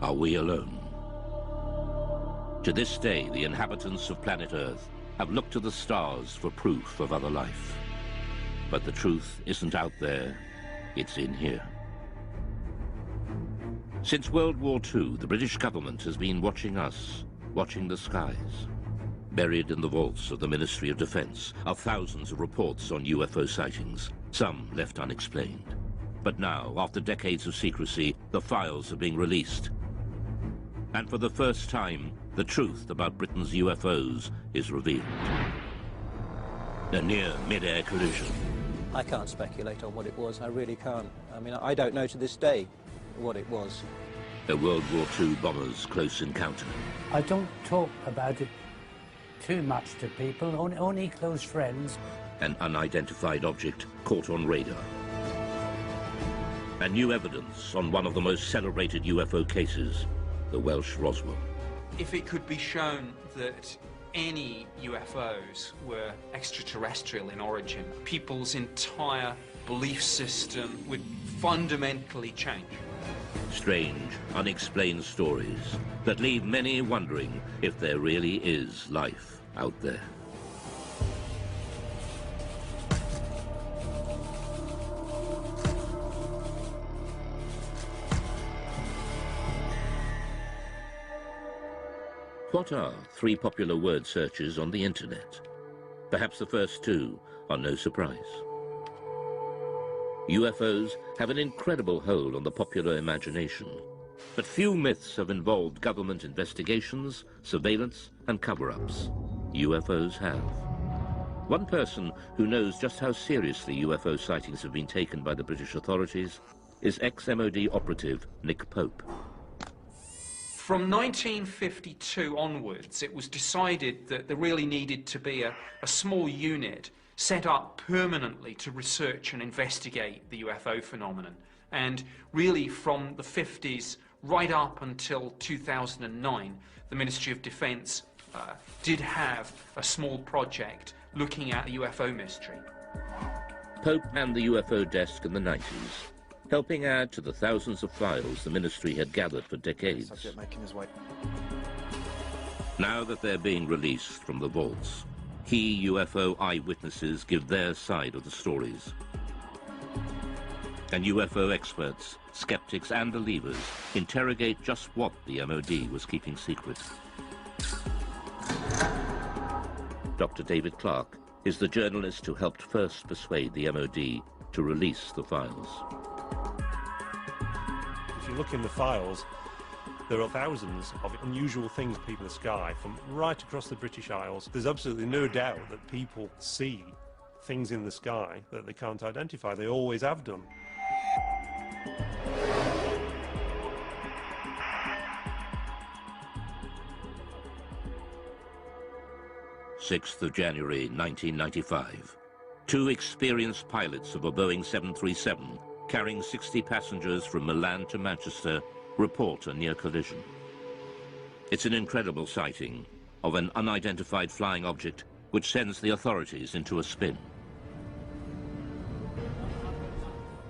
Are we alone? To this day, the inhabitants of planet Earth have looked to the stars for proof of other life. But the truth isn't out there, it's in here. Since World War II, the British government has been watching us, watching the skies. Buried in the vaults of the Ministry of Defence are thousands of reports on UFO sightings, some left unexplained. But now, after decades of secrecy, the files are being released. And for the first time, the truth about Britain's UFOs is revealed. A near mid-air collision. I can't speculate on what it was, I really can't. I mean, I don't know to this day what it was. A World War II bomber's close encounter. I don't talk about it too much to people, only close friends. An unidentified object caught on radar. And new evidence on one of the most celebrated UFO cases, the Welsh Roswell. If it could be shown that any UFOs were extraterrestrial in origin, people's entire belief system would fundamentally change. Strange, unexplained stories that leave many wondering if there really is life out there. What are three popular word searches on the internet? Perhaps the first two are no surprise. UFOs have an incredible hold on the popular imagination, but few myths have involved government investigations, surveillance, and cover-ups. UFOs have. One person who knows just how seriously UFO sightings have been taken by the British authorities is ex-MOD operative Nick Pope. From 1952 onwards, it was decided that there really needed to be a small unit set up permanently to research and investigate the UFO phenomenon. And really from the 50s right up until 2009, the Ministry of Defence did have a small project looking at the UFO mystery. Pope and the UFO desk in the 90s, helping add to the thousands of files the ministry had gathered for decades. Subject making his way. Now that they're being released from the vaults, key UFO eyewitnesses give their side of the stories. And UFO experts, skeptics and believers interrogate just what the MOD was keeping secret. Dr. David Clark is the journalist who helped first persuade the MOD to release the files. If you look in the files, there are thousands of unusual things people in the sky from right across the British Isles. There's absolutely no doubt that people see things in the sky that they can't identify. They always have done. 6th of January 1995. Two experienced pilots of a Boeing 737 carrying 60 passengers from Milan to Manchester report a near collision. It's an incredible sighting of an unidentified flying object which sends the authorities into a spin.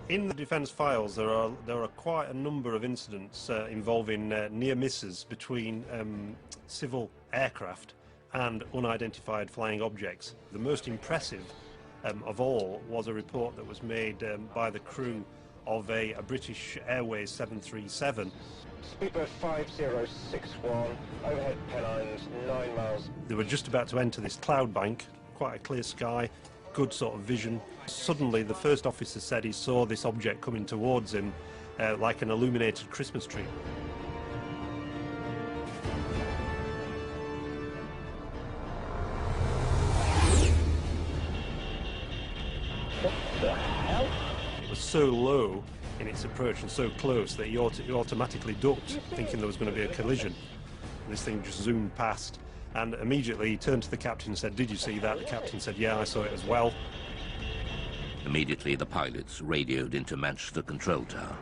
In the defence files, there are quite a number of incidents involving near misses between civil aircraft and unidentified flying objects. The most impressive of all was a report that was made by the crew of a British Airways 737. Speedbird 5061, overhead Pennines, 9 miles. They were just about to enter this cloud bank, quite a clear sky, good sort of vision. Suddenly the first officer said he saw this object coming towards him like an illuminated Christmas tree. What the hell? It was so low in its approach and so close that he automatically ducked, thinking there was going to be a collision. And this thing just zoomed past, and immediately he turned to the captain and said, "Did you see that?" The captain said, "Yeah, I saw it as well." Immediately the pilots radioed into Manchester Control Tower.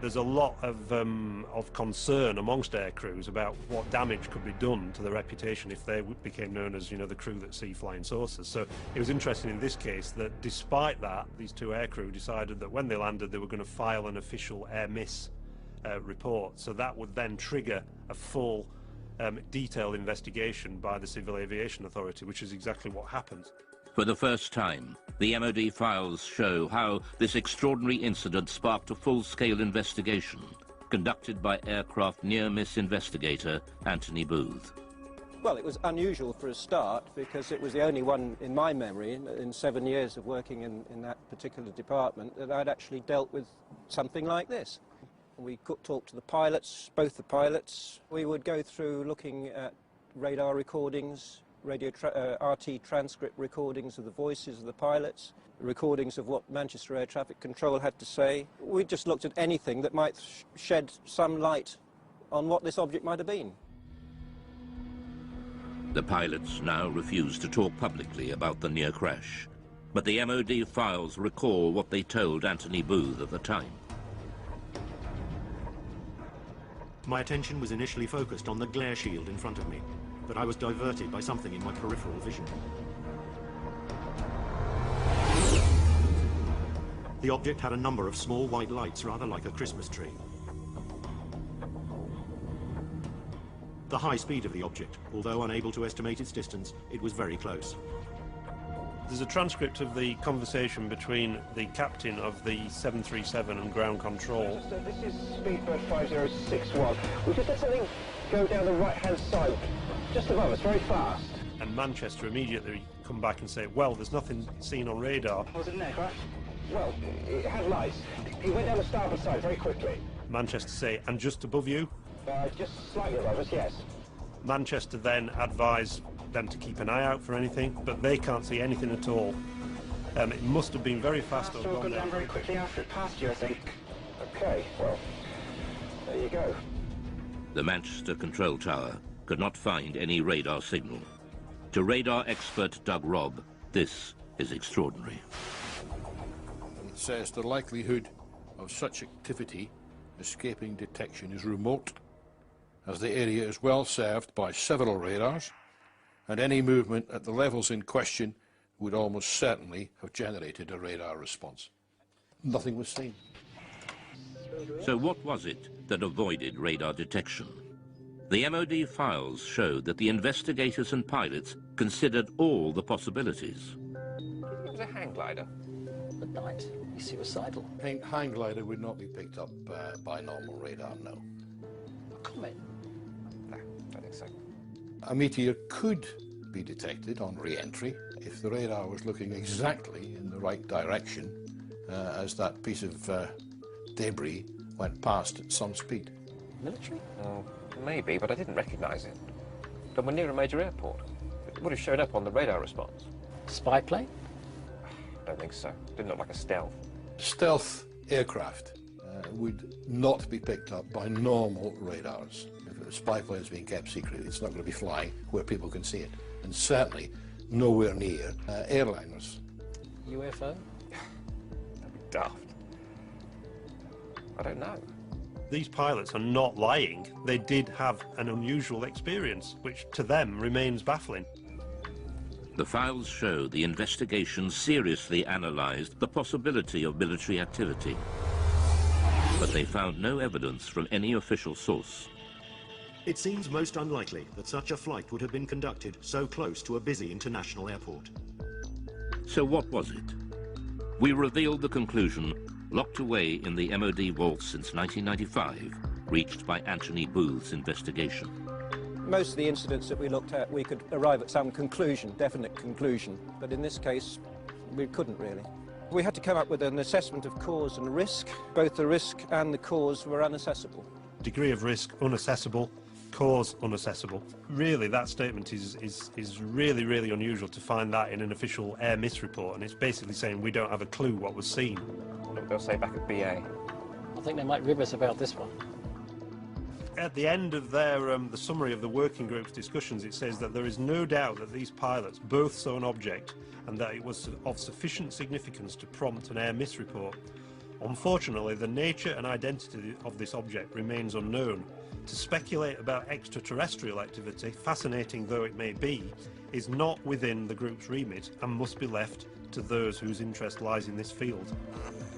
There's a lot of concern amongst air crews about what damage could be done to the reputation if they became known as, you know, the crew that see flying saucers. So it was interesting in this case that despite that, these two air crew decided that when they landed they were going to file an official air miss report. So that would then trigger a full detailed investigation by the Civil Aviation Authority, which is exactly what happened. For the first time, the MOD files show how this extraordinary incident sparked a full-scale investigation conducted by aircraft near-miss investigator Anthony Booth. Well, it was unusual for a start because it was the only one in my memory in 7 years of working in that particular department that I'd actually dealt with something like this. We could talk to the pilots, both the pilots. We would go through looking at radar recordings, RT transcript recordings of the voices of the pilots, recordings of what Manchester Air Traffic Control had to say. We just looked at anything that might shed some light on what this object might have been. The pilots now refuse to talk publicly about the near crash, but the MOD files recall what they told Anthony Booth at the time. My attention was initially focused on the glare shield in front of me, but I was diverted by something in my peripheral vision. The object had a number of small white lights, rather like a Christmas tree. The high speed of the object, although unable to estimate its distance, it was very close. There's a transcript of the conversation between the captain of the 737 and ground control. This is Speedbird 5061. We just had something go down the right-hand side, just above us, very fast. And Manchester immediately come back and say, well, there's nothing seen on radar. Was it an aircraft? Well, it had lights. He went down the starboard side very quickly. Manchester say, and just above you? Just slightly above us, yes. Manchester then advise them to keep an eye out for anything, but they can't see anything at all. It must have been very fast. It will go down very quickly after it passed you, I think. Okay, well, there you go. The Manchester control tower could not find any radar signal. To radar expert Doug Robb, this is extraordinary. It says the likelihood of such activity escaping detection is remote, as the area is well served by several radars, and any movement at the levels in question would almost certainly have generated a radar response. Nothing was seen. So what was it that avoided radar detection? The MOD files showed that the investigators and pilots considered all the possibilities. It was a hang glider. At night, he's suicidal. Hang glider would not be picked up by normal radar, no. A comet? No, I don't think so. A meteor could be detected on re-entry if the radar was looking exactly in the right direction as that piece of debris went past at some speed. Military? Maybe, but I didn't recognise it. But we're near a major airport. It would have shown up on the radar response. Spy plane? I don't think so. Didn't look like a stealth. Stealth aircraft would not be picked up by normal radars. If a spy plane is being kept secret, it's not going to be flying where people can see it. And certainly nowhere near airliners. UFO? That'd be daft. I don't know. These pilots are not lying. They did have an unusual experience, which to them remains baffling. The files show the investigation seriously analysed the possibility of military activity, but they found no evidence from any official source. It seems most unlikely that such a flight would have been conducted so close to a busy international airport. So what was it? We revealed the conclusion, locked away in the MOD vaults since 1995, reached by Anthony Booth's investigation. Most of the incidents that we looked at, we could arrive at some conclusion, definite conclusion, but in this case, we couldn't really. We had to come up with an assessment of cause and risk. Both the risk and the cause were unaccessible. Degree of risk, unaccessible. Cause, unaccessible. Really, that statement is really, really unusual to find that in an official air miss report, and it's basically saying we don't have a clue what was seen. Look, they'll say back at BA. I think they might rib us about this one. At the end of their the summary of the working group's discussions, it says that there is no doubt that these pilots both saw an object and that it was of sufficient significance to prompt an air miss report. Unfortunately, the nature and identity of this object remains unknown. To speculate about extraterrestrial activity, fascinating though it may be, is not within the group's remit and must be left to those whose interest lies in this field.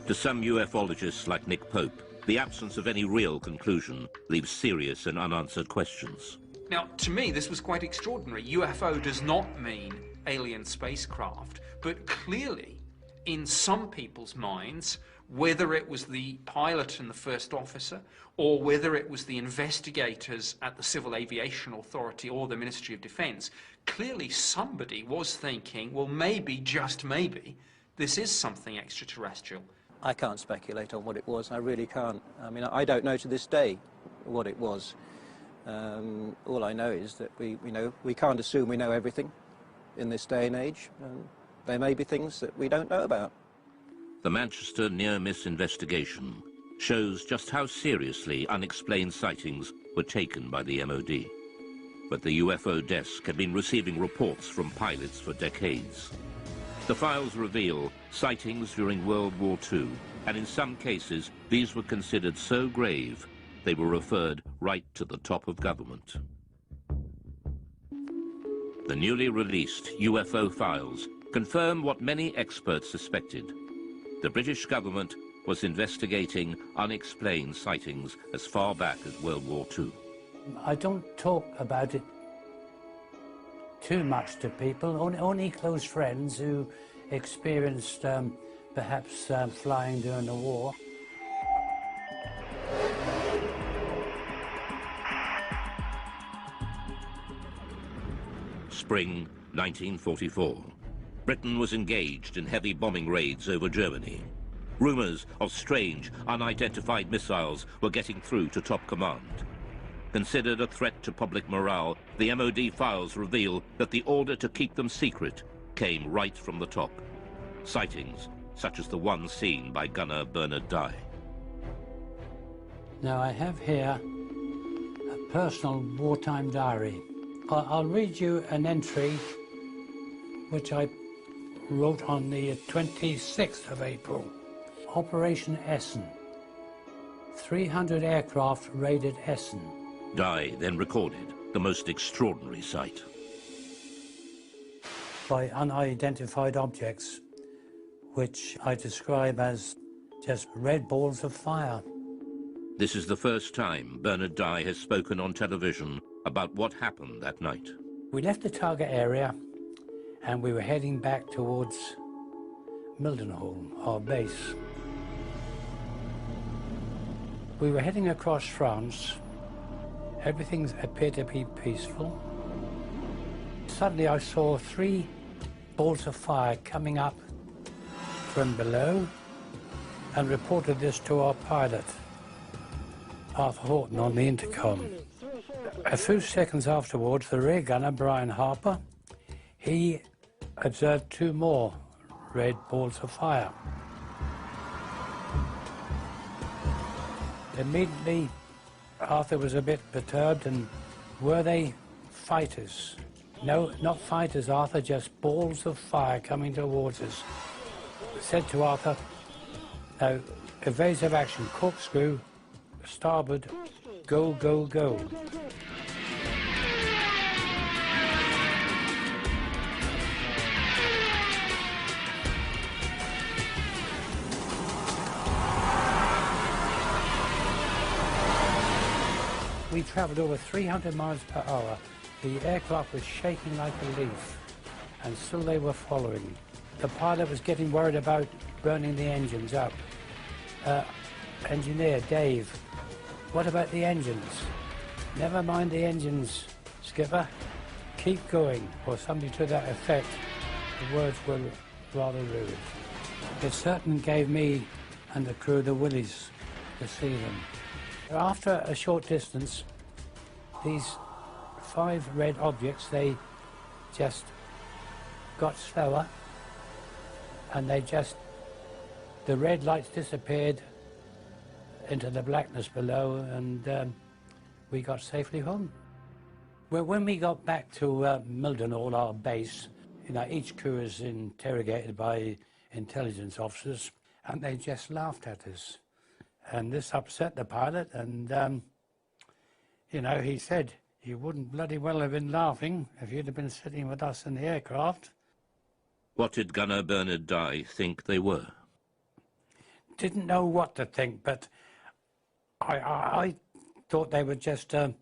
To some ufologists like Nick Pope, the absence of any real conclusion leaves serious and unanswered questions. Now, to me, this was quite extraordinary. UFO does not mean alien spacecraft, but clearly, in some people's minds, whether it was the pilot and the first officer, or whether it was the investigators at the Civil Aviation Authority or the Ministry of Defence, clearly somebody was thinking, well, maybe, just maybe, this is something extraterrestrial. I can't speculate on what it was, I really can't. I mean, I don't know to this day what it was. All I know is that we can't assume we know everything in this day and age. There may be things that we don't know about. The Manchester near-miss investigation shows just how seriously unexplained sightings were taken by the MOD. But the UFO desk had been receiving reports from pilots for decades. The files reveal sightings during World War II, and in some cases these were considered so grave they were referred right to the top of government. The newly released UFO files confirm what many experts suspected. The British government was investigating unexplained sightings as far back as World War II. I don't talk about it too much to people, only close friends who experienced perhaps flying during the war. Spring 1944. Britain was engaged in heavy bombing raids over Germany. Rumours of strange, unidentified missiles were getting through to top command. Considered a threat to public morale, the MOD files reveal that the order to keep them secret came right from the top. Sightings such as the one seen by gunner Bernard Dye. Now I have here a personal wartime diary. I'll read you an entry which I wrote on the 26th of April. Operation Essen. 300 aircraft raided Essen. Dye then recorded the most extraordinary sight. By unidentified objects, which I describe as just red balls of fire. This is the first time Bernard Dye has spoken on television about what happened that night. We left the target area and we were heading back towards Mildenhall, our base. We were heading across France. Everything appeared to be peaceful. Suddenly I saw 3 balls of fire coming up from below and reported this to our pilot, Arthur Horton, on the intercom. A few seconds afterwards, the rear gunner, Brian Harper, he observed 2 more red balls of fire. Immediately, Arthur was a bit perturbed, and were they fighters? No, not fighters, Arthur, just balls of fire coming towards us. I said to Arthur, now, evasive action, corkscrew, starboard, go, go, go. We travelled over 300 miles per hour. The aircraft was shaking like a leaf, and still they were following. The pilot was getting worried about burning the engines up. Engineer, Dave, what about the engines? Never mind the engines, skipper. Keep going, or something to that effect. The words were rather rude. It certainly gave me and the crew the willies to see them. After a short distance, these 5 red objects, they just got slower, and the red lights disappeared into the blackness below, and we got safely home. Well, when we got back to Mildenhall, our base, each crew is interrogated by intelligence officers, and they just laughed at us. And this upset the pilot, and, he said, you wouldn't bloody well have been laughing if you'd have been sitting with us in the aircraft. What did gunner Bernard Dye think they were? Didn't know what to think, but I thought they were just a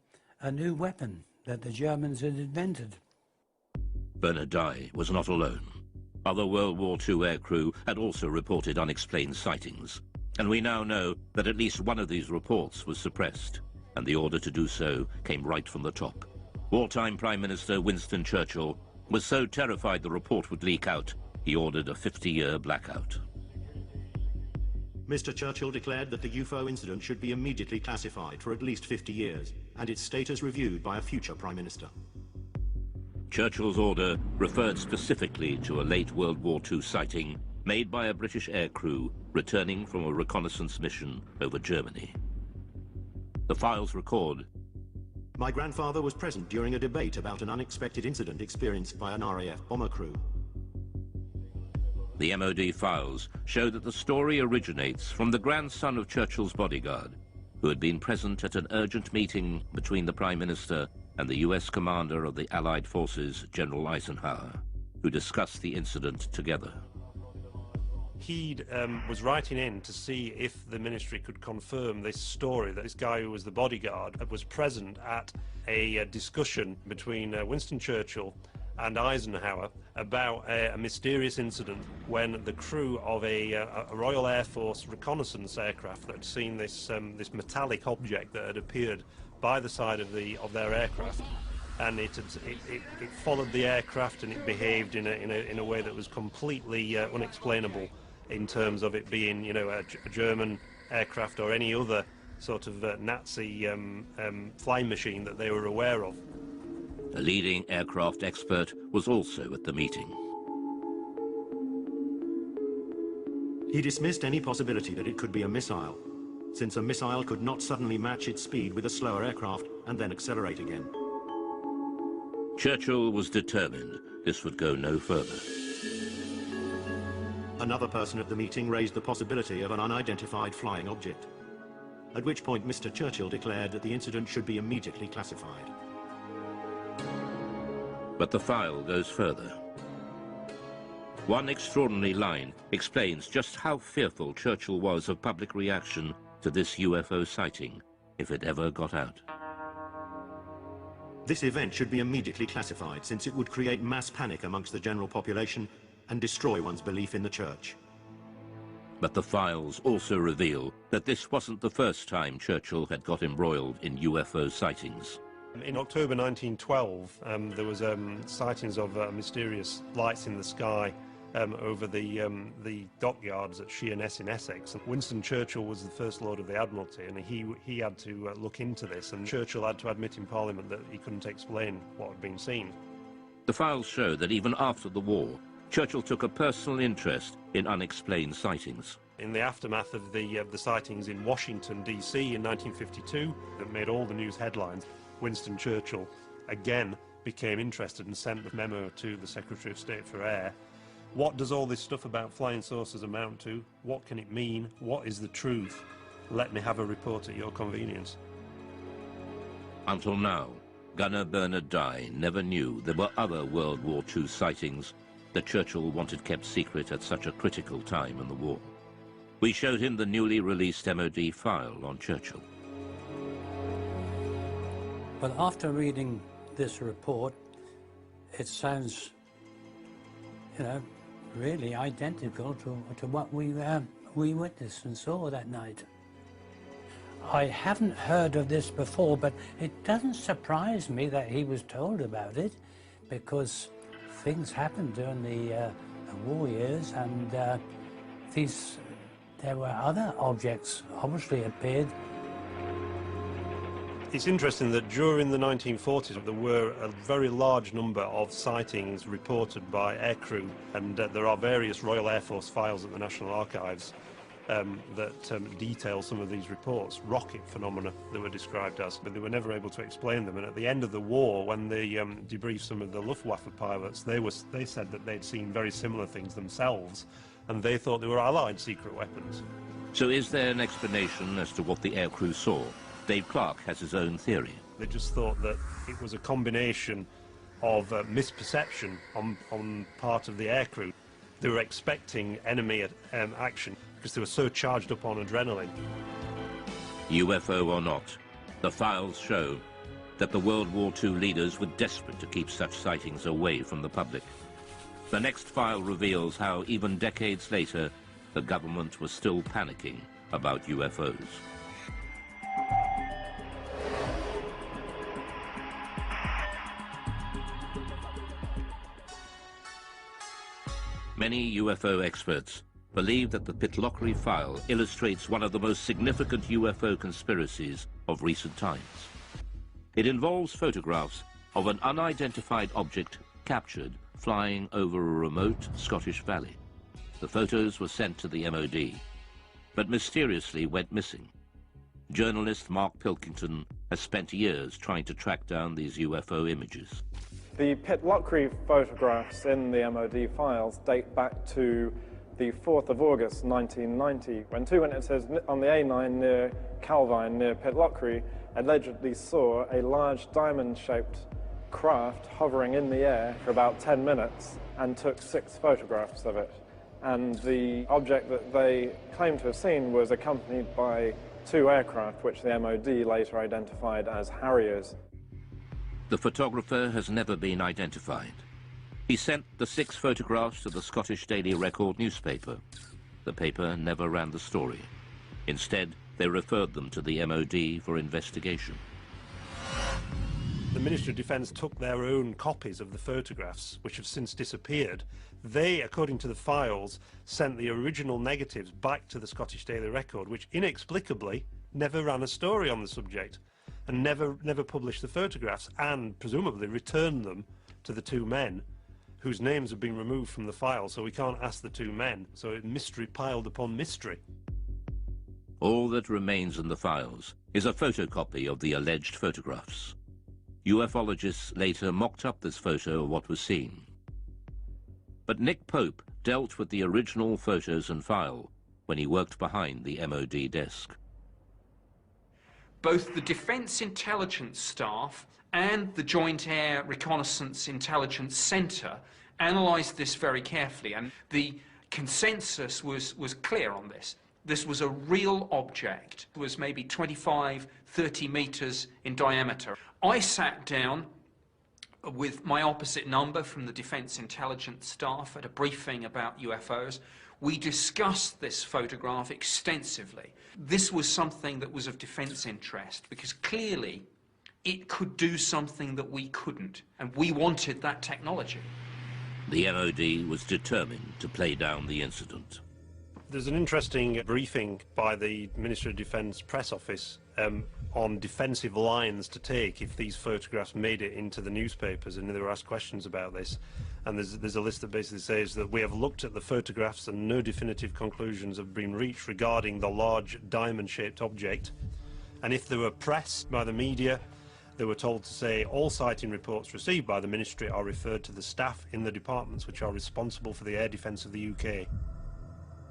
new weapon that the Germans had invented. Bernard Dye was not alone. Other World War II aircrew had also reported unexplained sightings, and we now know that at least one of these reports was suppressed, and the order to do so came right from the top. Wartime Prime Minister Winston Churchill was so terrified the report would leak out, he ordered a 50-year blackout. Mr. Churchill declared that the UFO incident should be immediately classified for at least 50 years, and its status reviewed by a future Prime Minister. Churchill's order referred specifically to a late World War II sighting made by a British aircrew returning from a reconnaissance mission over Germany. The files record, "My grandfather was present during a debate about an unexpected incident experienced by an RAF bomber crew. The MOD files show that the story originates from the grandson of Churchill's bodyguard, who had been present at an urgent meeting between the Prime Minister and the US commander of the Allied forces, General Eisenhower, who discussed the incident together. He was writing in to see if the ministry could confirm this story, that this guy who was the bodyguard was present at a discussion between Winston Churchill and Eisenhower about a mysterious incident when the crew of a Royal Air Force reconnaissance aircraft that had seen this metallic object that had appeared by the side of their aircraft, and it followed the aircraft, and it behaved in a way that was completely unexplainable in terms of it being, you know, a German aircraft or any other sort of Nazi flying machine that they were aware of. A leading aircraft expert was also at the meeting. He dismissed any possibility that it could be a missile, since a missile could not suddenly match its speed with a slower aircraft and then accelerate again. Churchill was determined this would go no further. Another person at the meeting raised the possibility of an unidentified flying object, at which point Mr. Churchill declared that the incident should be immediately classified. But the file goes further. One extraordinary line explains just how fearful Churchill was of public reaction to this UFO sighting, if it ever got out. This event should be immediately classified, since it would create mass panic amongst the general population and destroy one's belief in the church. But the files also reveal that this wasn't the first time Churchill had got embroiled in UFO sightings. In October 1912, there was sightings of mysterious lights in the sky over the dockyards at Sheerness in Essex. And Winston Churchill was the First Lord of the Admiralty, and he had to look into this, and Churchill had to admit in Parliament that he couldn't explain what had been seen. The files show that even after the war, Churchill took a personal interest in unexplained sightings. In the aftermath of the sightings in Washington, D.C. in 1952, that made all the news headlines, Winston Churchill again became interested and sent the memo to the Secretary of State for Air. What does all this stuff about flying saucers amount to? What can it mean? What is the truth? Let me have a report at your convenience. Until now, gunner Bernard Dye never knew there were other World War II sightings that Churchill wanted kept secret at such a critical time in the war. We showed him the newly released MOD file on Churchill. Well, after reading this report, it sounds, you know, really identical to what we witnessed and saw that night. I haven't heard of this before, but it doesn't surprise me that he was told about it, because things happened during the war years, and there were other objects obviously appeared. It's interesting that during the 1940s there were a very large number of sightings reported by aircrew, and there are various Royal Air Force files at the National Archives that detail some of these reports, rocket phenomena they were described as, but they were never able to explain them. And at the end of the war, when they debriefed some of the Luftwaffe pilots, they said that they'd seen very similar things themselves, and they thought they were Allied secret weapons. So is there an explanation as to what the aircrew saw? Dave Clark has his own theory. They just thought that it was a combination of misperception on part of the aircrew. They were expecting enemy action because they were so charged up on adrenaline. UFO or not, the files show that the World War II leaders were desperate to keep such sightings away from the public. The next file reveals how, even decades later, the government was still panicking about UFOs. Many UFO experts believe that the Pitlochry file illustrates one of the most significant UFO conspiracies of recent times. It involves photographs of an unidentified object captured flying over a remote Scottish valley. The photos were sent to the MOD, but mysteriously went missing. Journalist Mark Pilkington has spent years trying to track down these UFO images. The Pitlochry photographs in the MOD files date back to the 4th of August 1990, when two witnesses on the A9 near Calvine, near Pitlochry, allegedly saw a large diamond-shaped craft hovering in the air for about 10 minutes and took 6 photographs of it. And the object that they claimed to have seen was accompanied by 2 aircraft, which the MOD later identified as Harriers. The photographer has never been identified. He sent the 6 photographs to the Scottish Daily Record newspaper. The paper never ran the story. Instead, they referred them to the MOD for investigation. The Ministry of Defence took their own copies of the photographs, which have since disappeared. They, according to the files, sent the original negatives back to the Scottish Daily Record, which inexplicably never ran a story on the subject and never published the photographs, and presumably returned them to the 2 men whose names have been removed from the file, so we can't ask the 2 men. So mystery piled upon mystery. All that remains in the files is a photocopy of the alleged photographs. Ufologists later mocked up this photo of what was seen. But Nick Pope dealt with the original photos and file when he worked behind the MOD desk. Both the Defence Intelligence Staff and the Joint Air Reconnaissance Intelligence Centre analysed this very carefully, and the consensus was clear on this. This was a real object. It was maybe 25, 30 metres in diameter. I sat down with my opposite number from the Defence Intelligence Staff at a briefing about UFOs. We discussed this photograph extensively. This was something that was of defence interest, because clearly it could do something that we couldn't, and we wanted that technology. The MOD was determined to play down the incident. There's an interesting briefing by the Ministry of Defence press office on defensive lines to take if these photographs made it into the newspapers, and they were asked questions about this. And there's a list that basically says that we have looked at the photographs and no definitive conclusions have been reached regarding the large diamond-shaped object. And if they were pressed by the media, they were told to say all sighting reports received by the Ministry are referred to the staff in the departments which are responsible for the air defence of the UK.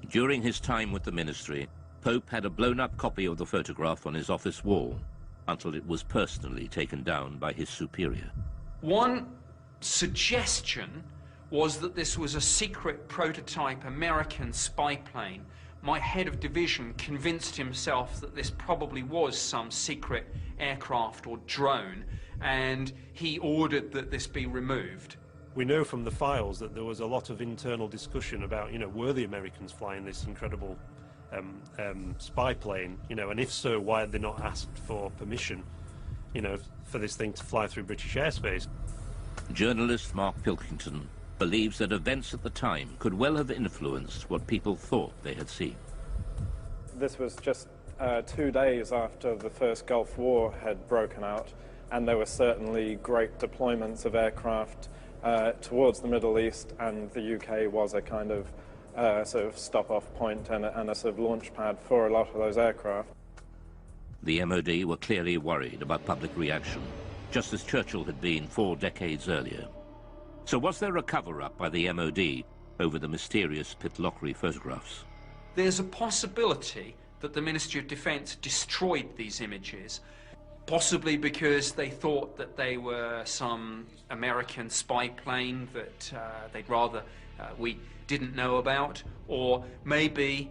During his time with the Ministry, Pope had a blown-up copy of the photograph on his office wall until it was personally taken down by his superior. One suggestion was that this was a secret prototype American spy plane. My head of division convinced himself that this probably was some secret aircraft or drone, and he ordered that this be removed. We know from the files that there was a lot of internal discussion about, were the Americans flying this incredible spy plane, and if so, why had they not asked for permission, for this thing to fly through British airspace? Journalist Mark Pilkington believes that events at the time could well have influenced what people thought they had seen. This was just 2 days after the first Gulf War had broken out, and there were certainly great deployments of aircraft towards the Middle East, and the UK was a kind of sort of stop-off point and a sort of launch pad for a lot of those aircraft. The MOD were clearly worried about public reaction, just as Churchill had been 4 decades earlier. So was there a cover-up by the MOD over the mysterious Pitlochry photographs? There's a possibility that the Ministry of Defence destroyed these images, possibly because they thought that they were some American spy plane that they'd rather we didn't know about, or maybe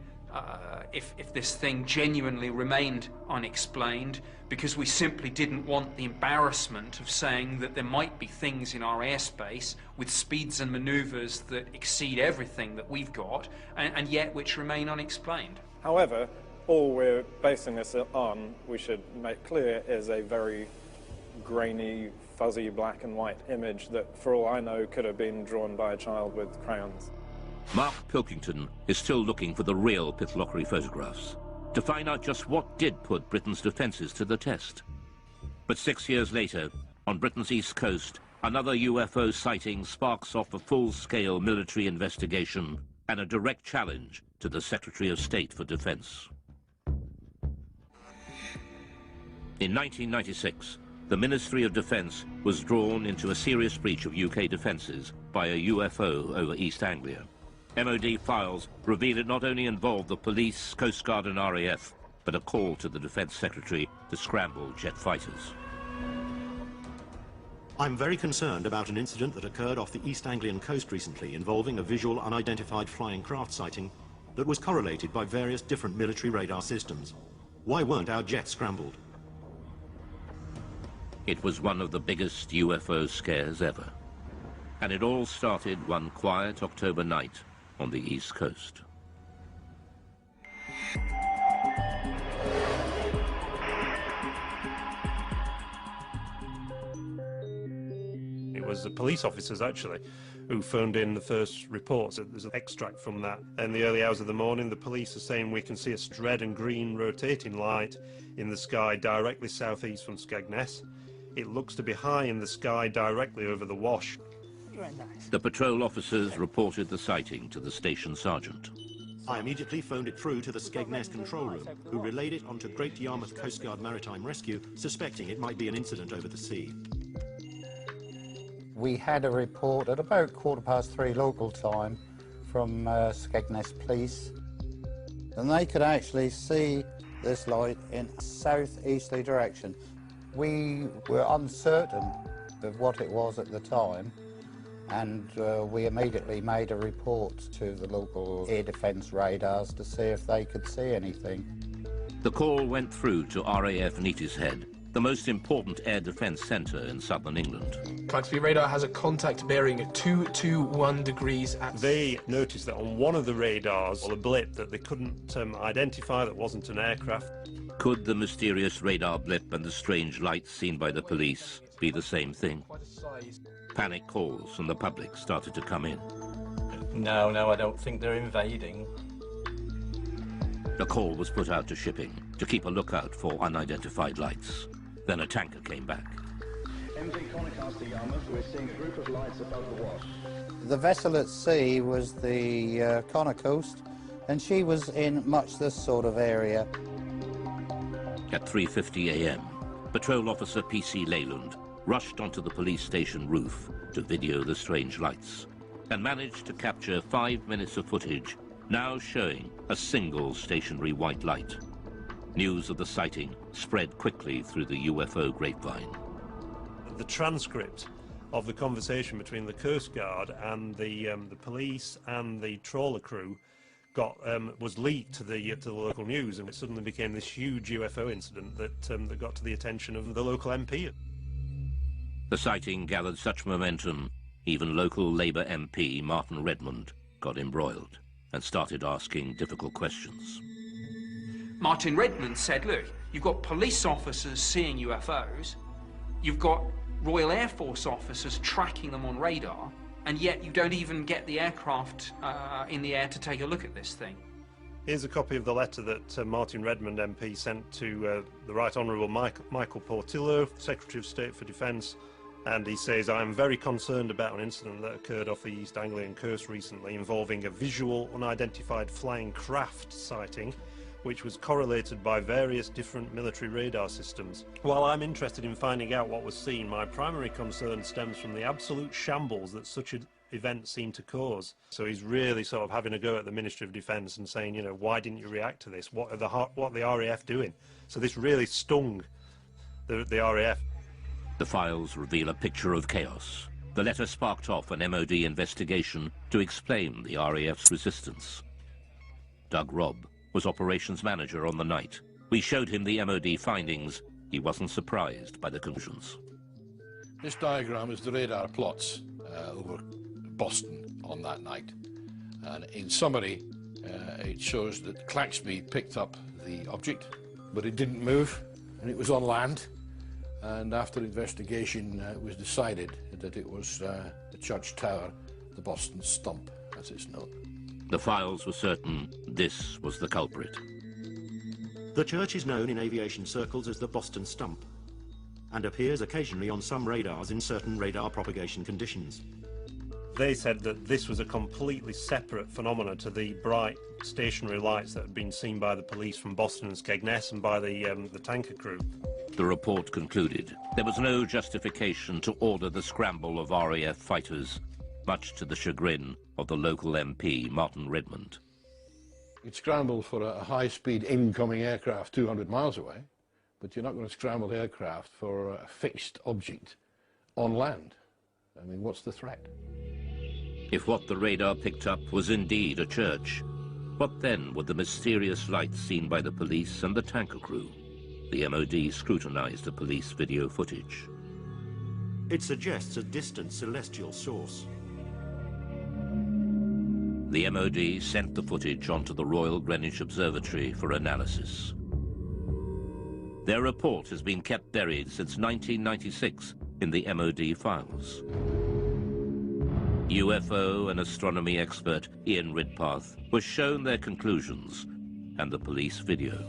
if this thing genuinely remained unexplained, because we simply didn't want the embarrassment of saying that there might be things in our airspace with speeds and manoeuvres that exceed everything that we've got, and yet which remain unexplained. However, all we're basing this on, we should make clear, is a very grainy, fuzzy black and white image that, for all I know, could have been drawn by a child with crayons. Mark Pilkington is still looking for the real Pitlochry photographs to find out just what did put Britain's defences to the test. But 6 years later, on Britain's east coast, another UFO sighting sparks off a full-scale military investigation and a direct challenge to the Secretary of State for Defence. In 1996, the Ministry of Defence was drawn into a serious breach of UK defences by a UFO over East Anglia. MOD files reveal it not only involved the police, Coast Guard and RAF, but a call to the Defence Secretary to scramble jet fighters. I'm very concerned about an incident that occurred off the East Anglian coast recently involving a visual unidentified flying craft sighting that was correlated by various different military radar systems. Why weren't our jets scrambled? It was one of the biggest UFO scares ever. And it all started one quiet October night on the East Coast. It was the police officers, actually, who phoned in the first reports. There's an extract from that. In the early hours of the morning, the police are saying we can see a red and green rotating light in the sky directly southeast from Skegness. It looks to be high in the sky directly over the Wash. The patrol officers reported the sighting to the station sergeant. I immediately phoned it through to the Skegness control room, who relayed it onto Great Yarmouth Coast Guard Maritime Rescue, suspecting it might be an incident over the sea. We had a report at about 3:15 local time from Skegness Police, and they could actually see this light in a southeasterly direction. We were uncertain of what it was at the time, and we immediately made a report to the local air defence radars to see if they could see anything. The call went through to RAF Neatishead, the most important air defence centre in southern England. Clarksville radar has a contact bearing at 221 degrees at... They noticed that on one of the radars, a blip that they couldn't identify, that wasn't an aircraft. Could the mysterious radar blip and the strange lights seen by the police be the same thing? Panic calls from the public started to come in. No, I don't think they're invading. A call was put out to shipping to keep a lookout for unidentified lights. Then a tanker came back. MV Conocast to Yarmouth, we're seeing a group of lights above the Wash. The vessel at sea was the Conocoast, and she was in much this sort of area. At 3:50 a.m., Patrol Officer P.C. Leyland rushed onto the police station roof to video the strange lights and managed to capture 5 minutes of footage now showing a single stationary white light. News of the sighting spread quickly through the UFO grapevine. The transcript of the conversation between the Coast Guard and the police and the trawler crew was leaked to the local news, and it suddenly became this huge UFO incident that got to the attention of the local MP. The sighting gathered such momentum, even local Labour MP Martin Redmond got embroiled and started asking difficult questions. Martin Redmond said, look, you've got police officers seeing UFOs, you've got Royal Air Force officers tracking them on radar, and yet you don't even get the aircraft in the air to take a look at this thing. Here's a copy of the letter that Martin Redmond MP sent to the Right Honourable Michael Portillo, Secretary of State for Defence, and he says, I am very concerned about an incident that occurred off the East Anglian coast recently involving a visual unidentified flying craft sighting which was correlated by various different military radar systems. While I'm interested in finding out what was seen, my primary concern stems from the absolute shambles that such an event seemed to cause. So he's really sort of having a go at the Ministry of Defence and saying, you know, why didn't you react to this? What are the RAF doing? So this really stung the RAF. The files reveal a picture of chaos. The letter sparked off an MOD investigation to explain the RAF's resistance. Doug Robb was operations manager on the night. We showed him the MOD findings. He wasn't surprised by the conclusions. This diagram is the radar plots over Boston on that night. And in summary, it shows that Claxby picked up the object, but it didn't move, and it was on land. And after investigation, it was decided that it was the church tower, the Boston Stump, as it's known. The files were certain this was the culprit. The church is known in aviation circles as the Boston Stump and appears occasionally on some radars in certain radar propagation conditions. They said that this was a completely separate phenomenon to the bright stationary lights that had been seen by the police from Boston and Skegness and by the tanker crew. The report concluded there was no justification to order the scramble of RAF fighters, much to the chagrin of the local MP, Martin Redmond. You'd scramble for a high-speed incoming aircraft 200 miles away, but you're not going to scramble aircraft for a fixed object on land. I mean, what's the threat? If what the radar picked up was indeed a church, what then were the mysterious lights seen by the police and the tanker crew? The MOD scrutinized the police video footage. It suggests a distant celestial source. The MOD sent the footage onto the Royal Greenwich Observatory for analysis. Their report has been kept buried since 1996 in the MOD files. UFO and astronomy expert Ian Ridpath was shown their conclusions and the police video.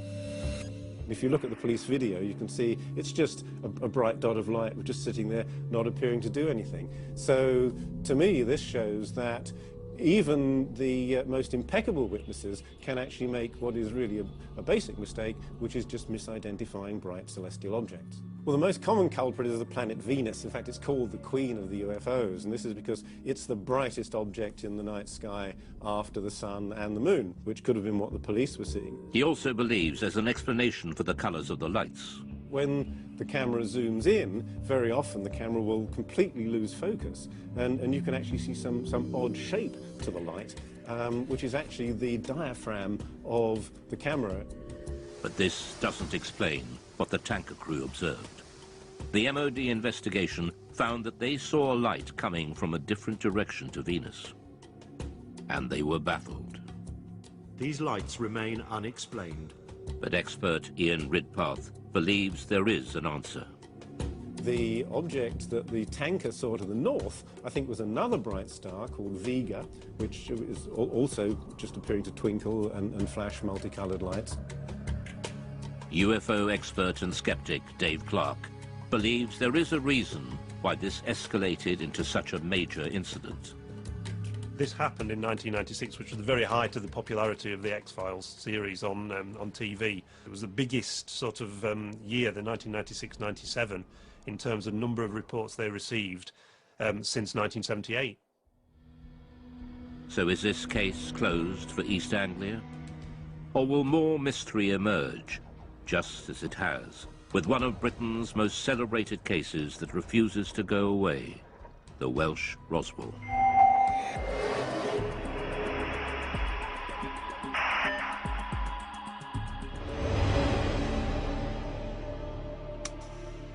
If you look at the police video, you can see it's just a bright dot of light just sitting there, not appearing to do anything. So, to me, this shows that even the most impeccable witnesses can actually make what is really a basic mistake, which is just misidentifying bright celestial objects. Well, the most common culprit is the planet Venus. In fact, it's called the Queen of the UFOs, and this is because it's the brightest object in the night sky after the sun and the moon, which could have been what the police were seeing. He also believes there's an explanation for the colors of the lights. When the camera zooms in, very often the camera will completely lose focus, and you can actually see some odd shape to the light, which is actually the diaphragm of the camera. But this doesn't explain what the tanker crew observed. The MOD investigation found that they saw a light coming from a different direction to Venus, and they were baffled. These lights remain unexplained. But expert Ian Ridpath believes there is an answer. The object that the tanker saw to the north, I think, was another bright star called Vega, which is also just appearing to twinkle and flash multicolored lights. UFO expert and skeptic Dave Clark believes there is a reason why this escalated into such a major incident. This happened in 1996, which was the very height of the popularity of the X-Files series on TV. It was the biggest sort of year, the 1996-97, in terms of number of reports they received since 1978. So is this case closed for East Anglia? Or will more mystery emerge, just as it has, with one of Britain's most celebrated cases that refuses to go away, the Welsh Roswell?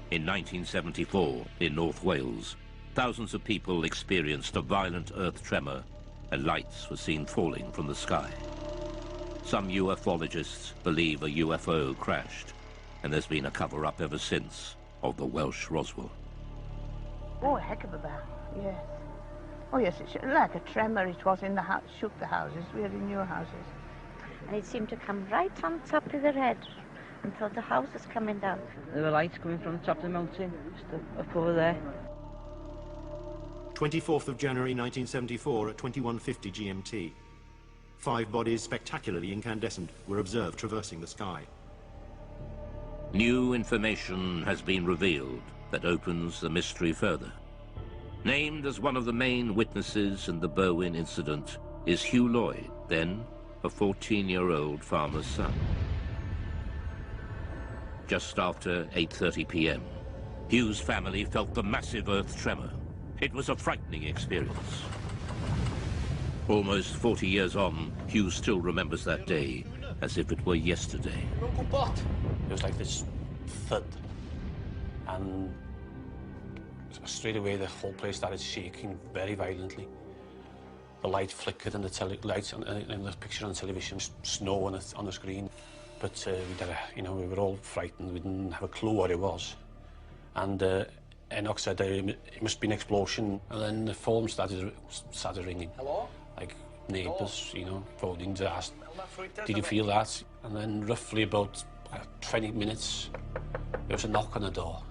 In 1974, in North Wales, thousands of people experienced a violent earth tremor and lights were seen falling from the sky. Some ufologists believe a UFO crashed, and there's been a cover-up ever since of the Welsh Roswell. Oh, a heck of a bang, yes. Oh, yes, it's like a tremor it was in the house, shook the houses. We are in your houses. And it seemed to come right on top of their head until the house was coming down. There were lights coming from the top of the mountain, just up over there. 24th of January 1974 at 21:50 GMT. 5 bodies spectacularly incandescent were observed traversing the sky. New information has been revealed that opens the mystery further. Named as one of the main witnesses in the Berwyn incident is Hugh Lloyd, then a 14-year-old farmer's son. Just after 8:30 p.m., Hugh's family felt the massive earth tremor. It was a frightening experience. Almost 40 years on, Hugh still remembers that day as if it were yesterday. It was like this thud, and straight away the whole place started shaking very violently. The light flickered and the lights in the picture on television, snow on the screen. But we were all frightened. We didn't have a clue what it was. And Enoch said it must be an explosion. And then the phone started ringing. Hello? Like neighbours, phoning to ask, did you feel that? And then roughly about 20 minutes, there was a knock on the door.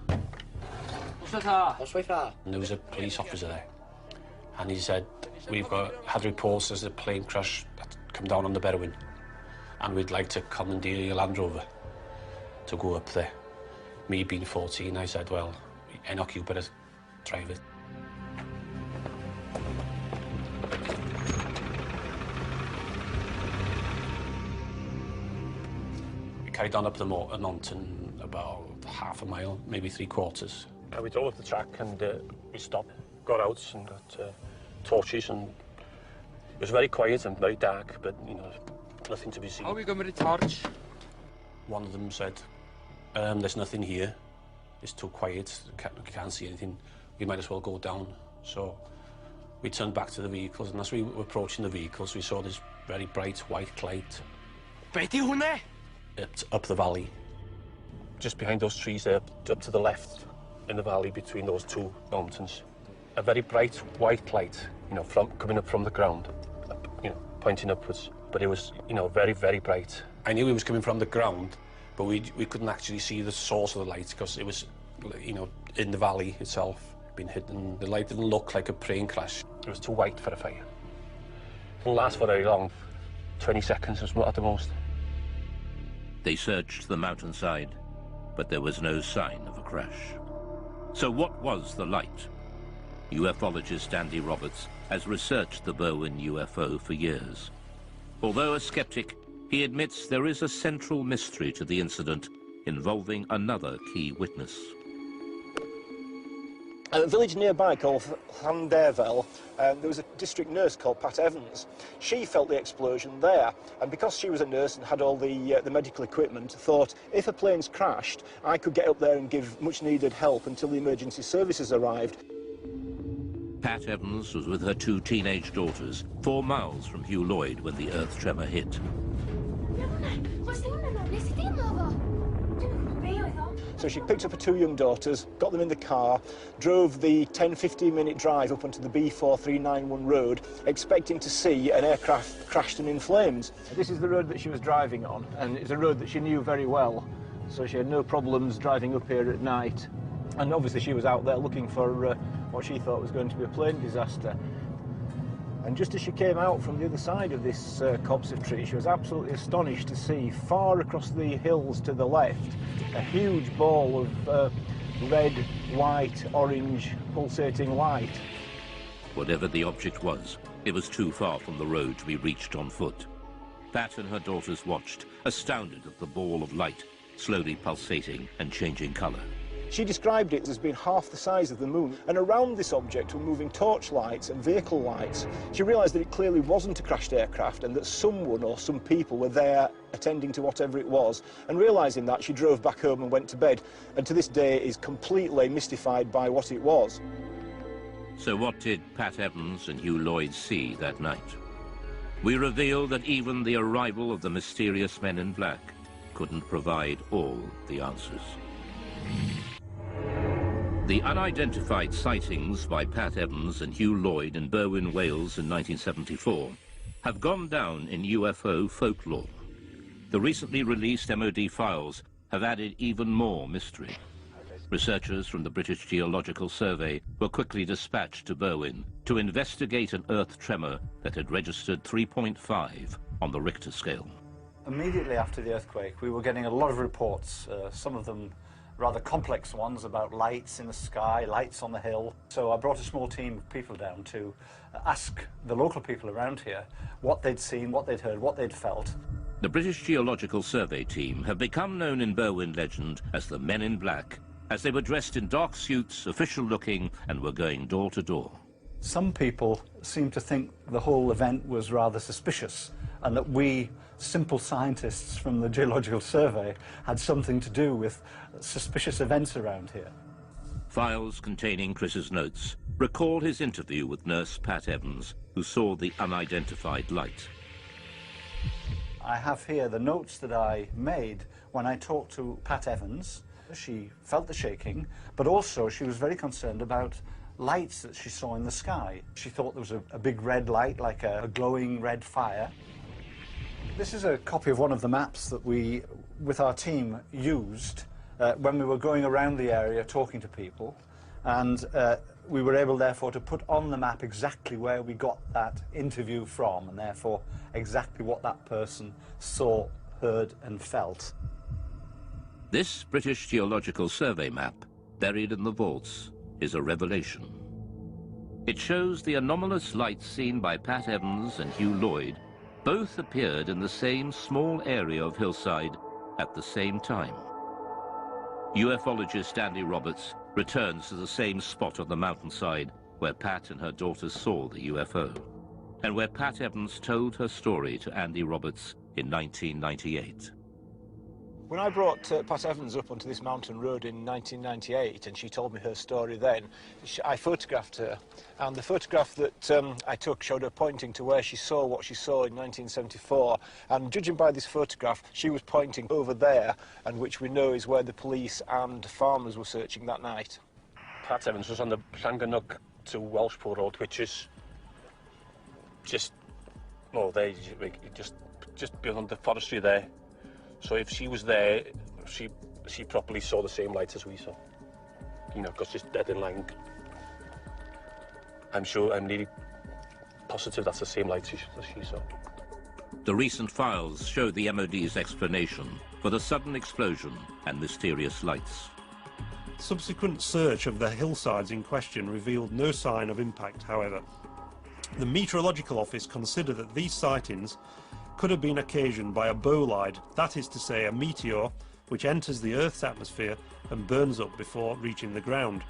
And there was a police officer there. And he said, we've had reports there's a plane crash that come down on the Berwyn. And we'd like to commandeer your Land Rover to go up there. Me being 14, I said, well, Enoch, you better drive it. We carried on up the mountain about half a mile, maybe 3/4. And we drove up the track and we stopped, got out and got torches, and it was very quiet and very dark, but, nothing to be seen. How are we going with the torch? One of them said, there's nothing here. It's too quiet, we can't see anything. We might as well go down. So we turned back to the vehicles, and as we were approaching the vehicles, we saw this very bright white light up the valley. Just behind those trees there, up to the left in the valley between those two mountains. A very bright white light, coming up from the ground, pointing upwards. But it was, very, very bright. I knew it was coming from the ground, but we couldn't actually see the source of the light because it was, in the valley itself, being hidden. The light didn't look like a plane crash. It was too white for a fire. It didn't last for very long, 20 seconds at the most. They searched the mountainside, but there was no sign of a crash. So what was the light? Ufologist Andy Roberts has researched the Berwyn UFO for years. Although a skeptic, he admits there is a central mystery to the incident involving another key witness. At a village nearby called Llanderfel, there was a district nurse called Pat Evans. She felt the explosion there, and because she was a nurse and had all the medical equipment, thought if a plane's crashed, I could get up there and give much-needed help until the emergency services arrived. Pat Evans was with her 2 teenage daughters, 4 miles from Hugh Lloyd when the earth tremor hit. So she picked up her 2 young daughters, got them in the car, drove the 10-15 minute drive up onto the B4391 road, expecting to see an aircraft crashed and in flames. This is the road that she was driving on, and it's a road that she knew very well, so she had no problems driving up here at night. And obviously she was out there looking for what she thought was going to be a plane disaster. And just as she came out from the other side of this copse of trees, she was absolutely astonished to see far across the hills to the left a huge ball of red, white, orange, pulsating light. Whatever the object was, it was too far from the road to be reached on foot. Pat and her daughters watched, astounded at the ball of light, slowly pulsating and changing colour. She described it as being half the size of the moon, and around this object were moving torch lights and vehicle lights. She realised that it clearly wasn't a crashed aircraft and that someone or some people were there attending to whatever it was, and realising that, she drove back home and went to bed, and to this day is completely mystified by what it was. So what did Pat Evans and Hugh Lloyd see that night? We reveal that even the arrival of the mysterious men in black couldn't provide all the answers. The unidentified sightings by Pat Evans and Hugh Lloyd in Berwyn, Wales in 1974 have gone down in UFO folklore. The recently released MOD files have added even more mystery. Researchers from the British Geological Survey were quickly dispatched to Berwyn to investigate an earth tremor that had registered 3.5 on the Richter scale. Immediately after the earthquake, we were getting a lot of reports, some of them rather complex ones about lights in the sky, lights on the hill. So I brought a small team of people down to ask the local people around here what they'd seen, what they'd heard, what they'd felt. The British Geological Survey team have become known in Berwyn legend as the Men in Black, as they were dressed in dark suits, official-looking, and were going door to door. Some people seem to think the whole event was rather suspicious and that we simple scientists from the Geological Survey had something to do with suspicious events around here. Files containing Chris's notes recall his interview with nurse Pat Evans, who saw the unidentified light. I have here the notes that I made when I talked to Pat Evans. She felt the shaking, but also she was very concerned about lights that she saw in the sky. She thought there was a big red light, like a glowing red fire. This is a copy of one of the maps that we, with our team, used when we were going around the area talking to people, and we were able, therefore, to put on the map exactly where we got that interview from, and therefore exactly what that person saw, heard and felt. This British Geological Survey map, buried in the vaults, is a revelation. It shows the anomalous lights seen by Pat Evans and Hugh Lloyd both appeared in the same small area of hillside at the same time. Ufologist Andy Roberts returns to the same spot on the mountainside where Pat and her daughters saw the UFO, and where Pat Evans told her story to Andy Roberts in 1998. When I brought Pat Evans up onto this mountain road in 1998 and she told me her story then, I photographed her, and the photograph that I took showed her pointing to where she saw what she saw in 1974, and judging by this photograph she was pointing over there, and which we know is where the police and farmers were searching that night. Pat Evans was on the Llangannock to Welshpool Road, which is just beyond the forestry there. So if she was there, she probably saw the same lights as we saw. You know, because it's dead in line. I'm nearly positive that's the same lights as she saw. The recent files show the MOD's explanation for the sudden explosion and mysterious lights. Subsequent search of the hillsides in question revealed no sign of impact, however. The Meteorological Office considered that these sightings could have been occasioned by a bolide, that is to say a meteor which enters the Earth's atmosphere and burns up before reaching the ground.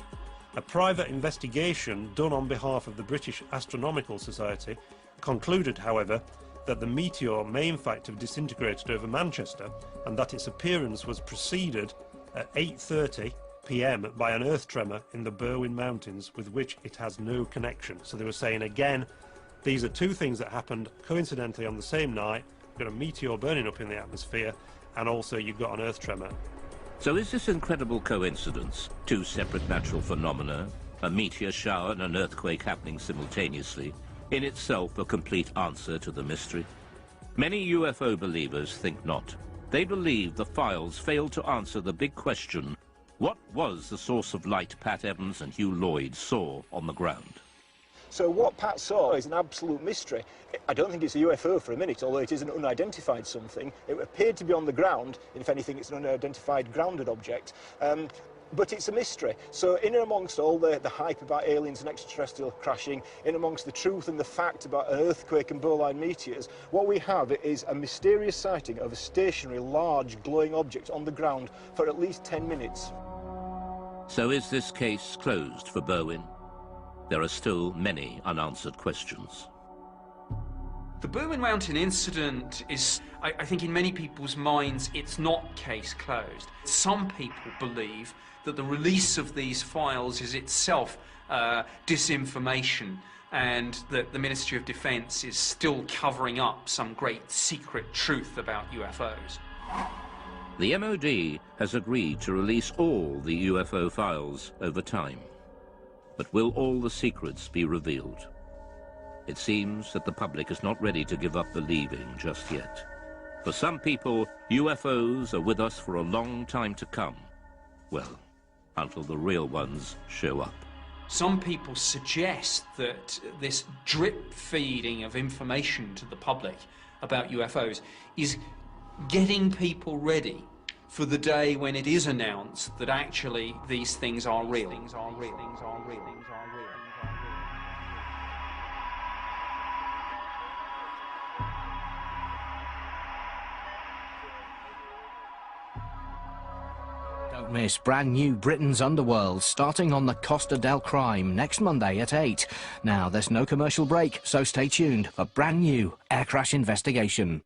A private investigation done on behalf of the British Astronomical Society concluded, however, that the meteor may in fact have disintegrated over Manchester, and that its appearance was preceded at 8:30 p.m. by an earth tremor in the Berwyn Mountains with which it has no connection. So they were saying again, these are two things that happened coincidentally on the same night. You've got a meteor burning up in the atmosphere, and also you've got an earth tremor. So is this incredible coincidence, two separate natural phenomena, a meteor shower and an earthquake happening simultaneously, in itself a complete answer to the mystery? Many UFO believers think not. They believe the files failed to answer the big question, what was the source of light Pat Evans and Hugh Lloyd saw on the ground? So what Pat saw is an absolute mystery. I don't think it's a UFO for a minute, although it is an unidentified something. It appeared to be on the ground. If anything, it's an unidentified grounded object. But it's a mystery. So in and amongst all the hype about aliens and extraterrestrial crashing, in amongst the truth and the fact about an earthquake and bolide meteors, what we have is a mysterious sighting of a stationary, large, glowing object on the ground for at least 10 minutes. So is this case closed for Berwyn? There are still many unanswered questions. The Berwyn Mountain incident is, I think in many people's minds, it's not case closed. Some people believe that the release of these files is itself disinformation, and that the Ministry of Defence is still covering up some great secret truth about UFOs. The MOD has agreed to release all the UFO files over time. But will all the secrets be revealed? It seems that the public is not ready to give up believing just yet. For some people, UFOs are with us for a long time to come. Well, until the real ones show up. Some people suggest that this drip feeding of information to the public about UFOs is getting people ready for the day when it is announced that actually these things are real. Don't miss brand new Britain's Underworld starting on the Costa del Crime next Monday at 8. Now, there's no commercial break, so stay tuned. A brand new air crash investigation.